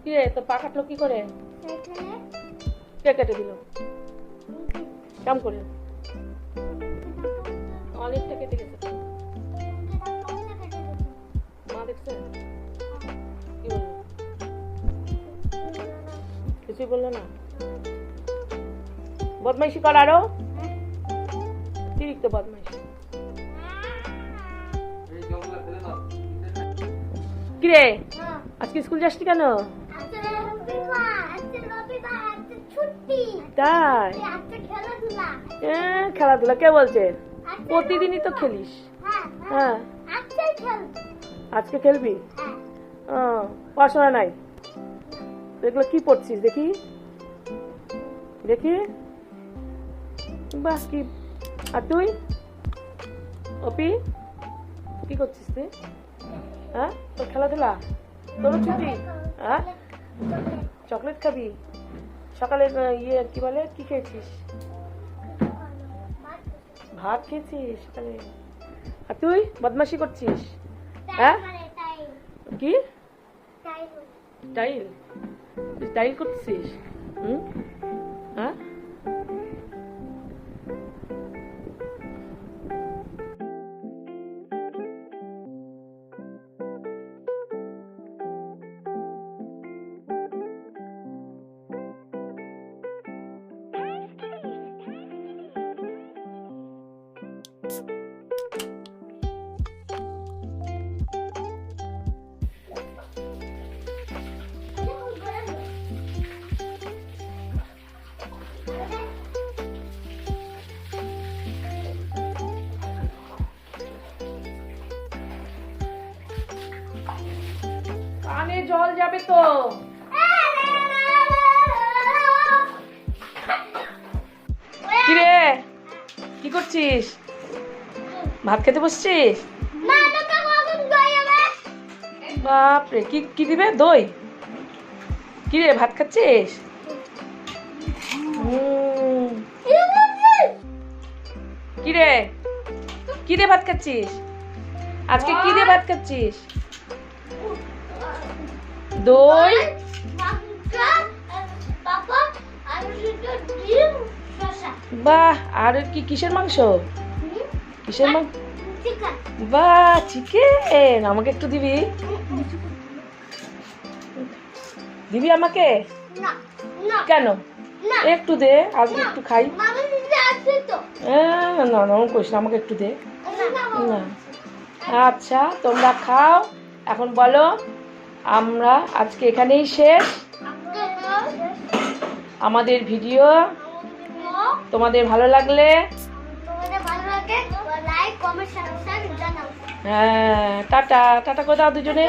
কি রে তো পা কাটলো কি করে? কে কেটে দিল? কেমন করে? অনেকটা কেটে গেছে। মা দেখছে? কি বললো? কিছুই বললো না? বদমাইশি কর আরো, অতিরিক্ত বদমাইশি। কি রে আজকে স্কুল যাসনি কেন? তাই খেলাধুলা কে বলছে? প্রতিদিনই তো খেলিস। হ্যাঁ আজকে খেলবি? পড়াশোনা নাই? এগুলো কি পড়ছিস দেখি দেখি। বাহ কি। আর তুই অপি কি করছিস তুই? হ্যাঁ তোর খেলাধুলা, তোর ছুটি? হ্যাঁ চকলেট খাবি? সকালে ইয়ে কি বলে কি খেয়েছিস? ভাত খেয়েছিস সকালে? আর তুই বদমাশি করছিস? হ্যাঁ কি স্টাইল স্টাইল করছিস? হ্যাঁ কানে জল যাবে তো। কিরে কি করছিস? ভাত খেতে বসছিস? বাপরে কি কি দিবে? দই? কিরে ভাত খাচ্ছিস? কিরে কি দিয়ে ভাত খাচ্ছিস? আজকে কি দিয়ে ভাত খাচ্ছিস? দই? বাহ আর কি কিসের মাংস? কিসের মাংস? বাহ চিকেন। আমাকে একটু দিবি? দিবি আমাকে? কেন? একটু দে আজকে একটু খাই। না না কইস না, আমাকে একটু দে না। আচ্ছা তোমরা খাও। এখন বলো আমরা আজকে এখানেই শেষ আমাদের ভিডিও। তোমাদের ভালো লাগলে হ্যাঁ টাটা টাটা করে দাও দুজনে।